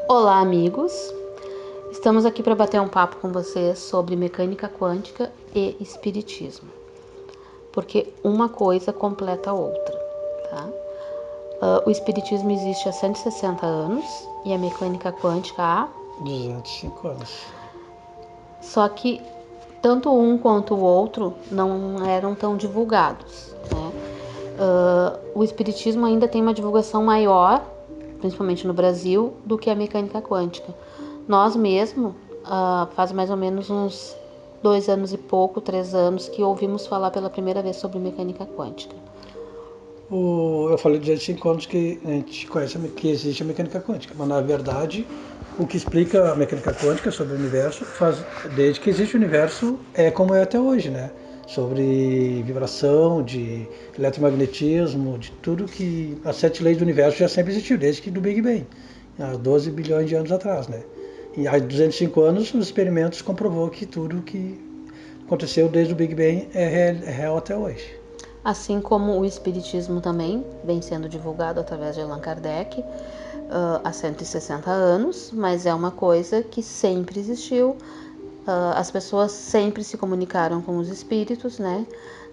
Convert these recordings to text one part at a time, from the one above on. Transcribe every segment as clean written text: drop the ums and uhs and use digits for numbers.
Olá, amigos! Estamos aqui para bater um papo com vocês sobre mecânica quântica e espiritismo, porque uma coisa completa a outra, tá? O espiritismo existe há 160 anos e a mecânica quântica há 205 anos. Só que tanto um quanto o outro não eram tão divulgados, né? O espiritismo ainda tem uma divulgação maior, principalmente no Brasil, do que a mecânica quântica. Nós mesmo, faz mais ou menos uns 2 anos e pouco, 3 anos, que ouvimos falar pela primeira vez sobre mecânica quântica. Eu falei de 205 anos que a gente conhece que existe a mecânica quântica, mas na verdade o que explica a mecânica quântica sobre o universo, desde que existe o universo, é como é até hoje, né? Sobre vibração, de eletromagnetismo, de tudo que... As 7 leis do universo já sempre existiu, desde que do Big Bang, há 12 bilhões de anos atrás, né? E há 205 anos os experimentos comprovou que tudo que aconteceu desde o Big Bang é real até hoje. Assim como o espiritismo também vem sendo divulgado através de Allan Kardec há 160 anos, mas é uma coisa que sempre existiu. As pessoas sempre se comunicaram com os espíritos, né?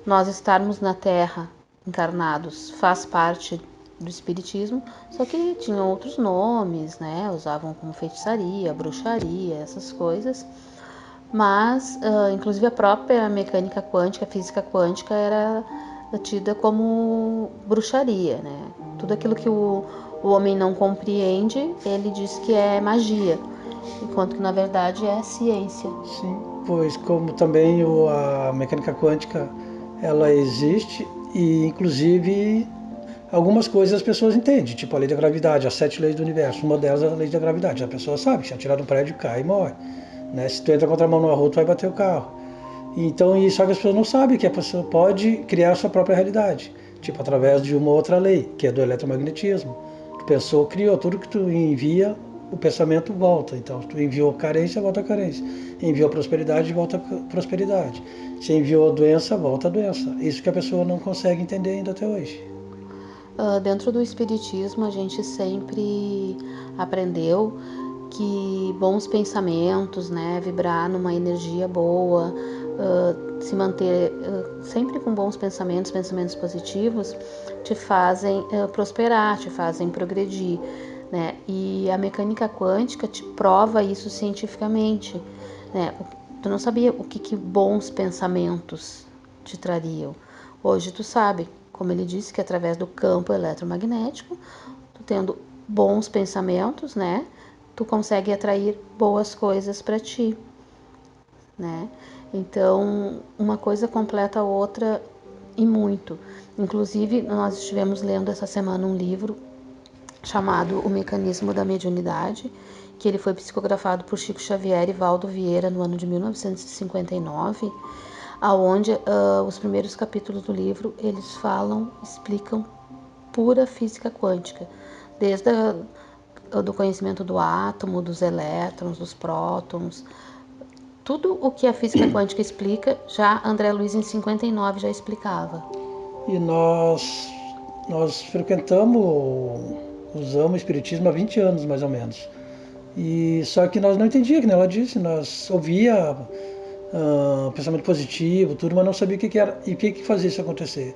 Nós estarmos na Terra encarnados faz parte do espiritismo, só que tinham outros nomes, né? Usavam como feitiçaria, bruxaria, essas coisas. Mas, inclusive a própria mecânica quântica, a física quântica era tida como bruxaria, né? Tudo aquilo que o homem não compreende, ele diz que é magia, enquanto que na verdade é ciência. Sim, pois como também a mecânica quântica ela existe e inclusive algumas coisas as pessoas entendem, tipo a lei da gravidade, as 7 leis do universo, uma delas é a lei da gravidade, a pessoa sabe que se atirar de um prédio cai e morre, né? Se tu entra contra a mão numa rua tu vai bater o carro. Então, só que as pessoas não sabem que a pessoa pode criar a sua própria realidade, tipo através de uma outra lei, que é do eletromagnetismo. Tu pensou, criou, tudo que tu envia, o pensamento volta. Então, se tu enviou carência, volta a carência. Enviou prosperidade, volta a prosperidade. Se enviou doença, volta a doença. Isso que a pessoa não consegue entender ainda até hoje. Dentro do espiritismo, a gente sempre aprendeu que bons pensamentos, né, vibrar numa energia boa, se manter sempre com bons pensamentos, pensamentos positivos, te fazem prosperar, te fazem progredir, né? E a mecânica quântica te prova isso cientificamente, né? Tu não sabia o que bons pensamentos te trariam. Hoje tu sabe, como ele disse, que através do campo eletromagnético, tu tendo bons pensamentos, né, tu consegue atrair boas coisas para ti, né? Então, uma coisa completa a outra e muito. Inclusive, nós estivemos lendo essa semana um livro chamado O Mecanismo da Mediunidade, que ele foi psicografado por Chico Xavier e Valdo Vieira no ano de 1959, aonde os primeiros capítulos do livro eles explicam pura física quântica, desde do conhecimento do átomo, dos elétrons, dos prótons, tudo o que a física quântica explica, já André Luiz em 59 já explicava. E nós frequentamos, usamos o espiritismo há 20 anos mais ou menos. E só que nós não entendíamos, que ela disse, nós ouvia pensamento positivo, tudo, mas não sabia o que era e o que fazia isso acontecer.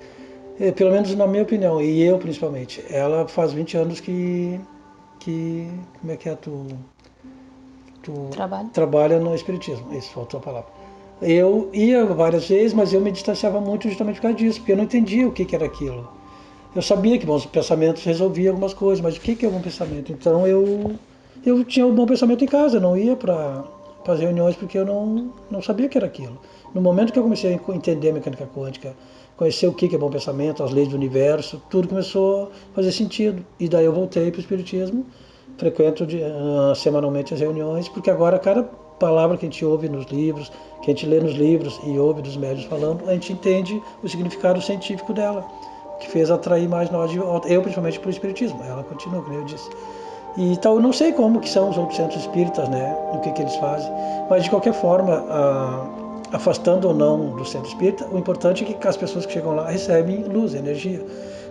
Pelo menos na minha opinião, e eu principalmente. Ela faz 20 anos que como é que é, tu trabalha no espiritismo, isso, faltou a palavra. Eu ia várias vezes, mas eu me distanciava muito justamente por causa disso, porque eu não entendia o que era aquilo. Eu sabia que bons pensamentos resolviam algumas coisas, mas o que é bom pensamento? Então eu tinha um bom pensamento em casa, eu não ia para as reuniões porque eu não sabia o que era aquilo. No momento que eu comecei a entender a mecânica quântica, conhecer o que é bom pensamento, as leis do universo, tudo começou a fazer sentido. E daí eu voltei para o espiritismo, frequento semanalmente as reuniões, porque agora cada palavra que a gente ouve nos livros, que a gente lê nos livros e ouve dos médios falando, a gente entende o significado científico dela, que fez atrair mais nós de volta, eu principalmente para o espiritismo. Ela continua, como eu disse. E então eu não sei como que são os outros centros espíritas, né, o que eles fazem, mas de qualquer forma, afastando ou não do centro espírita, o importante é que as pessoas que chegam lá recebem luz, energia.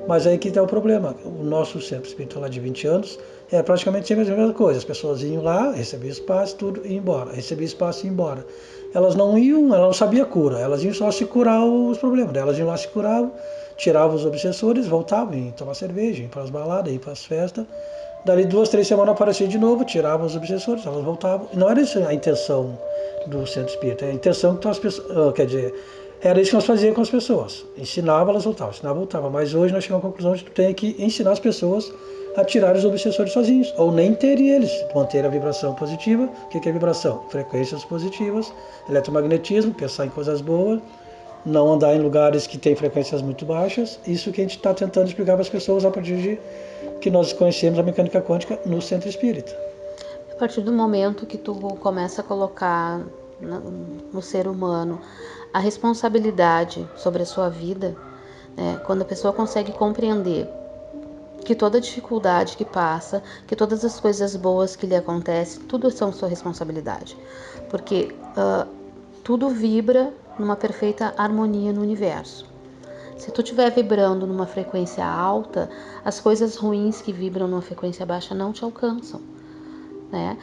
Mas aí que está o problema. O nosso centro espírita lá de 20 anos é praticamente sempre a mesma coisa. As pessoas iam lá, recebiam espaço, tudo, e iam embora. Recebia espaço e iam embora. Elas não iam, elas não sabiam cura. Elas iam só se curar os problemas. Elas iam lá, se curavam, tiravam os obsessores, voltavam, iam tomar cerveja, iam para as baladas, iam para as festas. Dali 2, 3 semanas aparecia de novo, tiravam os obsessores, elas voltavam. E não era isso a intenção do centro espírita. A intenção que as pessoas, quer dizer, era isso que nós fazíamos com as pessoas. Ensinava, elas voltavam, ensinava, voltavam. Mas hoje nós chegamos à conclusão de que tu tem que ensinar as pessoas a tirar os obsessores sozinhos, ou nem terem eles, manter a vibração positiva. O que é vibração? Frequências positivas, eletromagnetismo, pensar em coisas boas, não andar em lugares que têm frequências muito baixas. Isso que a gente está tentando explicar para as pessoas a partir de que nós conhecemos a mecânica quântica no centro espírita. A partir do momento que tu começa a colocar no ser humano a responsabilidade sobre a sua vida, né, quando a pessoa consegue compreender que toda dificuldade que passa, que todas as coisas boas que lhe acontecem, tudo são sua responsabilidade. Porque tudo vibra numa perfeita harmonia no universo. Se tu estiver vibrando numa frequência alta, as coisas ruins que vibram numa frequência baixa não te alcançam, né?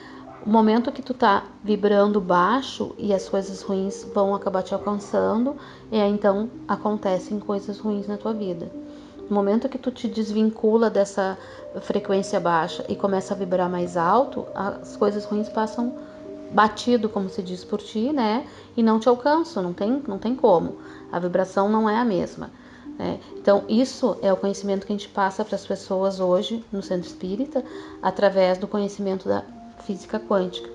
O momento que tu tá vibrando baixo e as coisas ruins vão acabar te alcançando, e aí então acontecem coisas ruins na tua vida. No momento que tu te desvincula dessa frequência baixa e começa a vibrar mais alto, as coisas ruins passam batido, como se diz, por ti, né? E não te alcançam, não tem como. A vibração não é a mesma, né? Então, isso é o conhecimento que a gente passa para as pessoas hoje no Centro Espírita, através do conhecimento da física quântica,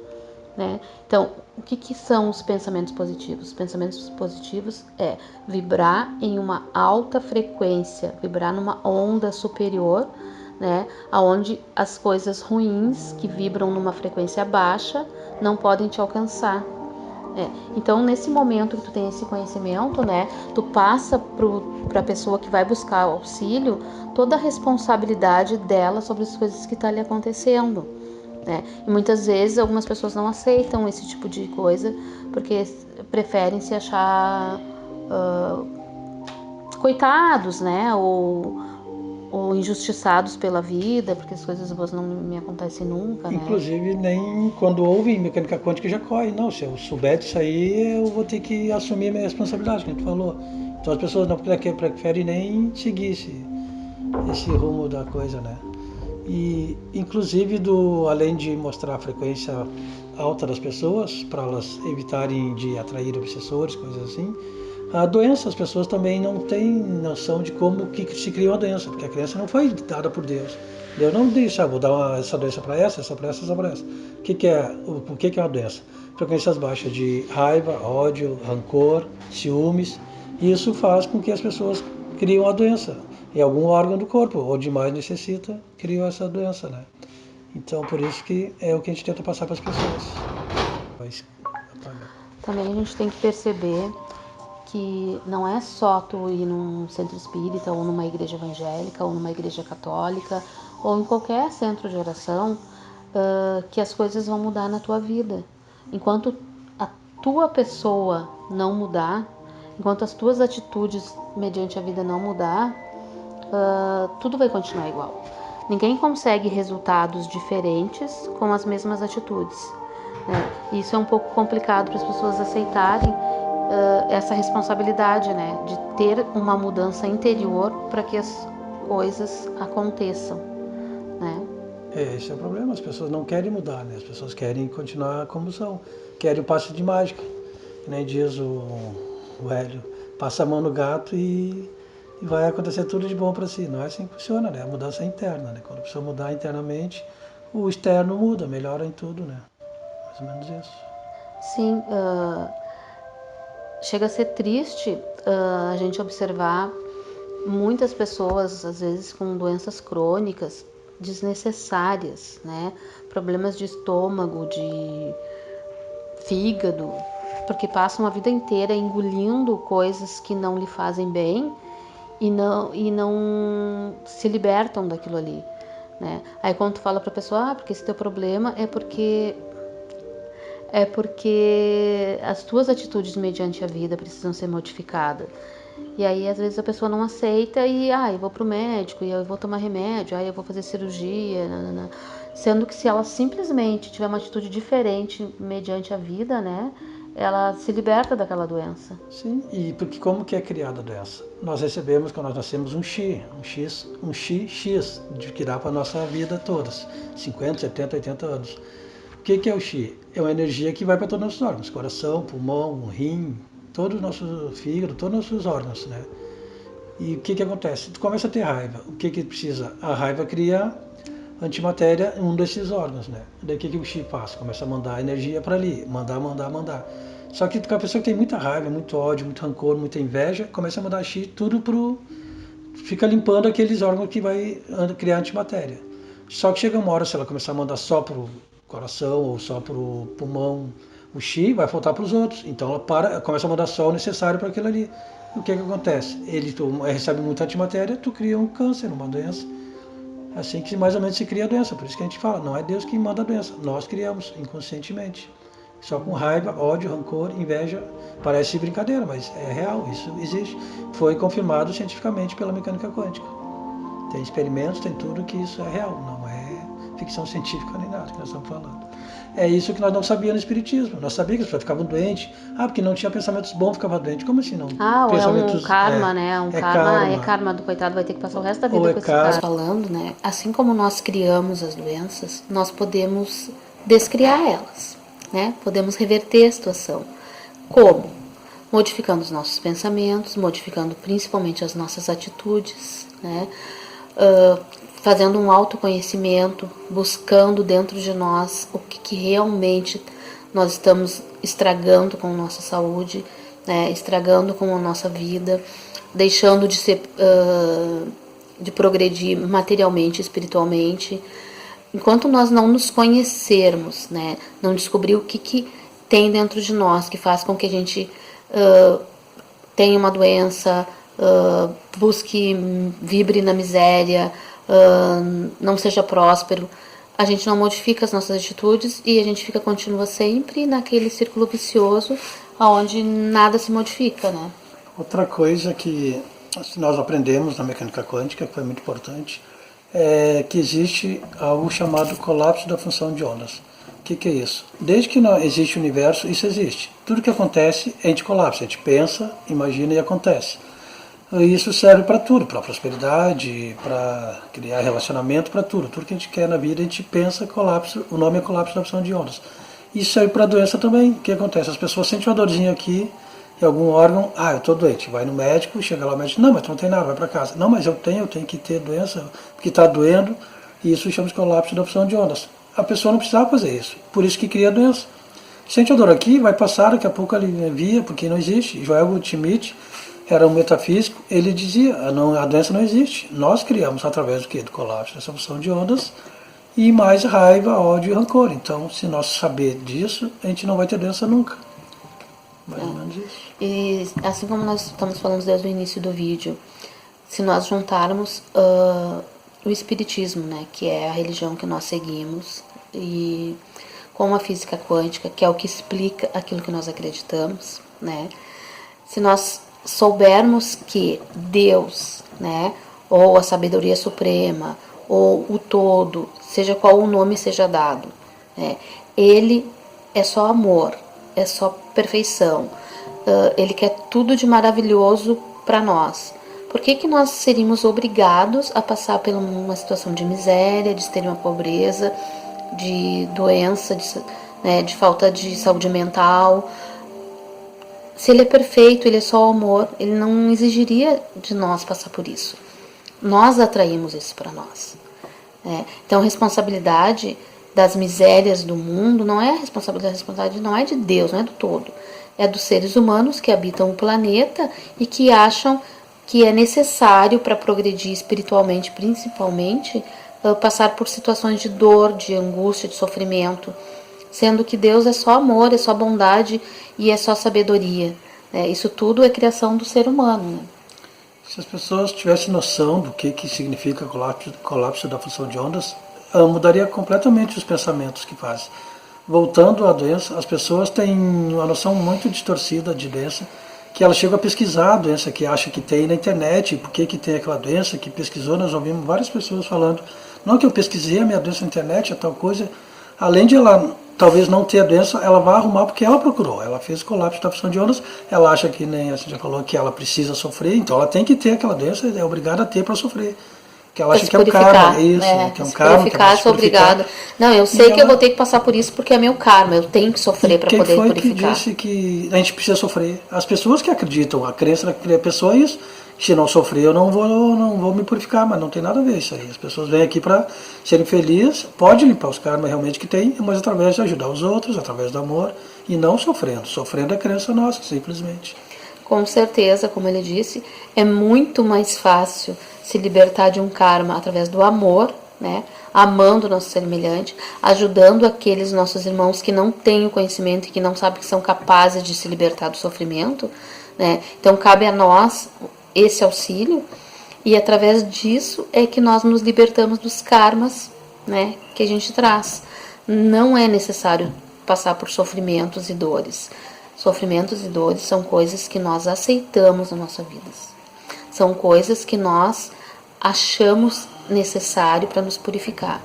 né? Então, o que são os pensamentos positivos? Os pensamentos positivos é vibrar em uma alta frequência, vibrar numa onda superior, né? Aonde as coisas ruins que vibram numa frequência baixa não podem te alcançar. Então, nesse momento que tu tem esse conhecimento, né, tu passa para a pessoa que vai buscar auxílio toda a responsabilidade dela sobre as coisas que estão lhe acontecendo, né? E muitas vezes algumas pessoas não aceitam esse tipo de coisa porque preferem se achar coitados, né? Ou injustiçados pela vida, porque as coisas boas não me acontecem nunca, né? Inclusive, nem quando ouvem mecânica quântica já corre. Não, se eu souber disso aí, eu vou ter que assumir a minha responsabilidade, como tu falou. Então as pessoas não preferem nem seguir esse rumo da coisa, né? E, inclusive, além de mostrar a frequência alta das pessoas, para elas evitarem de atrair obsessores, coisas assim, a doença, as pessoas também não têm noção de como que se criou a doença, porque a criança não foi dada por Deus. Deus não disse, vou dar essa doença para essa para essa, essa para essa. O que é uma doença? Frequências baixas de raiva, ódio, rancor, ciúmes. E isso faz com que as pessoas criem a doença. Em algum órgão do corpo, onde mais necessita, criam essa doença, né? Então, por isso que é o que a gente tenta passar para as pessoas. Também a gente tem que perceber que não é só tu ir num centro espírita ou numa igreja evangélica ou numa igreja católica ou em qualquer centro de oração que as coisas vão mudar na tua vida. Enquanto a tua pessoa não mudar, enquanto as tuas atitudes mediante a vida não mudar, tudo vai continuar igual. Ninguém consegue resultados diferentes com as mesmas atitudes, né? Isso é um pouco complicado para as pessoas aceitarem essa responsabilidade, né, de ter uma mudança interior para que as coisas aconteçam, né? Esse é o problema, as pessoas não querem mudar, né? As pessoas querem continuar como são, querem o passe de mágica, que nem diz o velho, passa a mão no gato e vai acontecer tudo de bom para si. Não é assim que funciona, né? A mudança é interna, né? Quando a pessoa mudar internamente, o externo muda, melhora em tudo, né? Mais ou menos isso. Sim, chega a ser triste a gente observar muitas pessoas, às vezes com doenças crônicas desnecessárias, né? Problemas de estômago, de fígado, porque passam a vida inteira engolindo coisas que não lhe fazem bem e não se libertam daquilo ali, né? Aí quando tu fala pra pessoa, porque esse teu problema é porque as tuas atitudes mediante a vida precisam ser modificadas. E aí, às vezes, a pessoa não aceita e, eu vou pro médico, e eu vou tomar remédio, eu vou fazer cirurgia, nanana. Sendo que se ela simplesmente tiver uma atitude diferente mediante a vida, né, ela se liberta daquela doença. Sim, e porque como que é criada a doença? Nós recebemos, quando nós nascemos, um X, de que dá para a nossa vida todas, 50, 70, 80 anos. O que é o Xi? É uma energia que vai para todos os nossos órgãos, coração, pulmão, rim, todo o nosso fígado, todos os nossos órgãos, né? E o que acontece? Tu começa a ter raiva. O que precisa? A raiva cria antimatéria em um desses órgãos, né? Daí o que o Xi faz? Começa a mandar energia para ali, mandar. Só que a pessoa que tem muita raiva, muito ódio, muito rancor, muita inveja, começa a mandar Xi tudo pro... Fica limpando aqueles órgãos que vai criar antimatéria. Só que chega uma hora, se ela começar a mandar só pro coração ou só pro pulmão, o Xi vai faltar para os outros. Então ela começa a mandar só o necessário para aquilo ali. O que acontece? Tu recebe muita antimatéria, tu cria um câncer, uma doença. Assim que mais ou menos se cria a doença. Por isso que a gente fala, não é Deus que manda a doença, nós criamos inconscientemente. Só com raiva, ódio, rancor, inveja. Parece brincadeira, mas é real, isso existe. Foi confirmado cientificamente pela mecânica quântica. Tem experimentos, tem tudo que isso é real, não é ficção científica nem nada que nós estamos falando. É isso que nós não sabíamos no Espiritismo. Nós sabíamos que as pessoas ficavam doentes. Porque não tinha pensamentos bons, ficava doente. Como assim não? Ou é um karma, né? É karma do coitado, vai ter que passar o resto da vida com esse karma. Falando, né? Assim como nós criamos as doenças, nós podemos descriar elas, né? Podemos reverter a situação. Como? Modificando os nossos pensamentos, modificando principalmente as nossas atitudes, né? Fazendo um autoconhecimento, buscando dentro de nós o que realmente nós estamos estragando com a nossa saúde, né, estragando com a nossa vida, deixando de ser, de progredir materialmente, espiritualmente. Enquanto nós não nos conhecermos, né, não descobrir o que tem dentro de nós que faz com que a gente tenha uma doença, vibre na miséria, não seja próspero, a gente não modifica as nossas atitudes e a gente continua sempre naquele círculo vicioso onde nada se modifica, né? Outra coisa que nós aprendemos na mecânica quântica, que foi muito importante, é que existe algo chamado colapso da função de ondas. O que é isso? Desde que não existe o universo, isso existe. Tudo que acontece, a gente colapsa, a gente pensa, imagina e acontece. Isso serve para tudo, para prosperidade, para criar relacionamento, para tudo. Tudo que a gente quer na vida, a gente pensa colapso, o nome é colapso da função de ondas. Isso serve para a doença também. O que acontece? As pessoas sentem uma dorzinha aqui, em algum órgão, eu estou doente. Vai no médico, chega lá o médico, não, mas tu não tem nada, vai para casa. Não, mas eu tenho que ter doença, porque está doendo, e isso chama de colapso da função de ondas. A pessoa não precisava fazer isso, por isso que cria a doença. Sente a dor aqui, vai passar, daqui a pouco alivia, porque não existe. Joel Goldsmith era um metafísico, ele dizia, a doença não existe. Nós criamos através do quê? Do colapso dessa função de ondas e mais raiva, ódio e rancor. Então, se nós saber disso, a gente não vai ter doença nunca. Mais ou menos isso. E assim como nós estamos falando desde o início do vídeo, se nós juntarmos o Espiritismo, né, que é a religião que nós seguimos, e com a física quântica, que é o que explica aquilo que nós acreditamos, né, se nós soubermos que Deus, né, ou a sabedoria suprema, ou o todo, seja qual o nome seja dado, né, ele é só amor, é só perfeição, ele quer tudo de maravilhoso para nós. Por que nós seríamos obrigados a passar por uma situação de miséria, de extrema pobreza, de doença, de falta de saúde mental? Se ele é perfeito, ele é só amor, ele não exigiria de nós passar por isso. Nós atraímos isso para nós. Então, a responsabilidade das misérias do mundo não é a responsabilidade não é de Deus, não é do todo. É dos seres humanos que habitam o planeta e que acham que é necessário para progredir espiritualmente, principalmente, passar por situações de dor, de angústia, de sofrimento, sendo que Deus é só amor, é só bondade e é só sabedoria. Isso tudo é criação do ser humano. Né? Se as pessoas tivessem noção do que significa colapso da função de ondas, mudaria completamente os pensamentos que fazem. Voltando à doença, as pessoas têm uma noção muito distorcida de doença, que ela chega a pesquisar a doença que acha que tem na internet, por que tem aquela doença, que pesquisou, nós ouvimos várias pessoas falando, não que eu pesquisei a minha doença na internet, é tal coisa, além de ela talvez não ter a doença, ela vai arrumar porque ela procurou, ela fez colapso da função de ônus, ela acha que, nem a gente já falou, que ela precisa sofrer, então ela tem que ter aquela doença, é obrigada a ter para sofrer. Que ela acha que é um karma, isso, né? Que é um karma. Purificar, sou obrigada. Não, eu sei que eu vou ter que passar por isso porque é meu karma, eu tenho que sofrer para poder purificar. Quem foi que disse que a gente precisa sofrer? As pessoas que acreditam, a crença da pessoa é isso. Se não sofrer, eu não vou me purificar, mas não tem nada a ver isso aí. As pessoas vêm aqui para serem felizes, pode limpar os karmas realmente que tem, mas através de ajudar os outros, através do amor, e não sofrendo. Sofrendo é crença nossa, simplesmente. Com certeza, como ele disse, é muito mais fácil se libertar de um karma através do amor, né? Amando o nosso semelhante, ajudando aqueles nossos irmãos que não têm o conhecimento e que não sabem que são capazes de se libertar do sofrimento, né? Então cabe a nós esse auxílio e através disso é que nós nos libertamos dos karmas, né? Que a gente traz. Não é necessário passar por sofrimentos e dores. Sofrimentos e dores são coisas que nós aceitamos na nossa vida. São coisas que nós achamos necessário para nos purificar.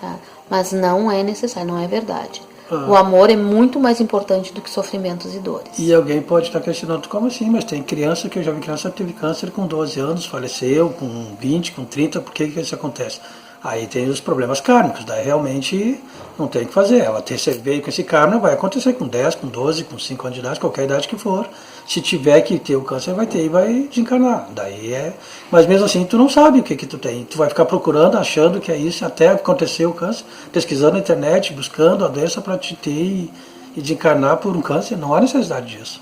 Tá? Mas não é necessário, não é verdade. O amor é muito mais importante do que sofrimentos e dores. E alguém pode estar questionando, como assim? Mas tem criança que eu já vi criança que teve câncer com 12 anos, faleceu com 20, com 30, por que isso acontece? Aí tem os problemas kármicos, daí realmente não tem o que fazer. Ela veio com esse karma, vai acontecer com 10, com 12, com 5 anos de idade, qualquer idade que for. Se tiver que ter o câncer, vai ter e vai desencarnar. Daí Mas mesmo assim, tu não sabe o que tu tem. Tu vai ficar procurando, achando que é isso, até acontecer o câncer, pesquisando na internet, buscando a doença para te ter e desencarnar por um câncer. Não há necessidade disso.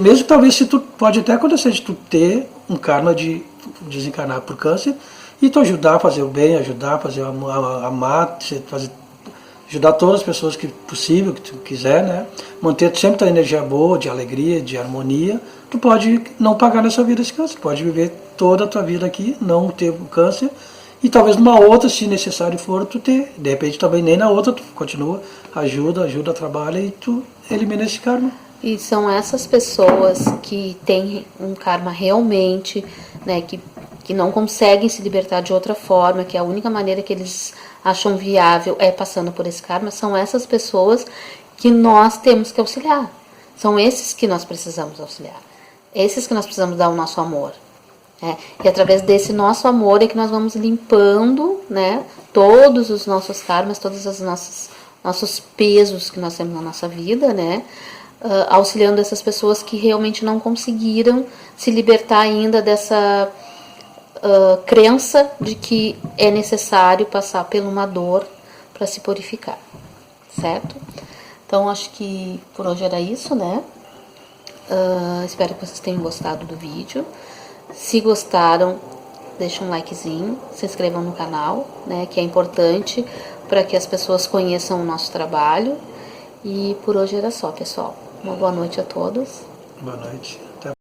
Mesmo talvez se tu pode até acontecer de tu ter um karma de desencarnar por câncer, e tu ajudar a fazer o bem, ajudar a fazer amar, ajudar todas as pessoas que possível, que tu quiser, né? Manter sempre tua energia boa, de alegria, de harmonia. Tu pode não pagar nessa vida esse câncer, pode viver toda a tua vida aqui, não ter o câncer, e talvez numa outra, se necessário for, tu ter. De repente também nem na outra, tu continua, ajuda, trabalha e tu elimina esse karma. E são essas pessoas que têm um karma realmente, né, que não conseguem se libertar de outra forma, que a única maneira que eles acham viável é passando por esse karma, são essas pessoas que nós temos que auxiliar. São esses que nós precisamos auxiliar. Esses que nós precisamos dar o nosso amor. Né? E através desse nosso amor é que nós vamos limpando, né, todos os nossos karmas, todos os nossos pesos que nós temos na nossa vida, né? Auxiliando essas pessoas que realmente não conseguiram se libertar ainda dessa crença de que é necessário passar por uma dor para se purificar, certo? Então acho que por hoje era isso, né? Espero que vocês tenham gostado do vídeo. Se gostaram, deixem um likezinho, se inscrevam no canal, né? Que é importante para que as pessoas conheçam o nosso trabalho. E por hoje era só, pessoal. Uma boa noite a todos. Boa noite.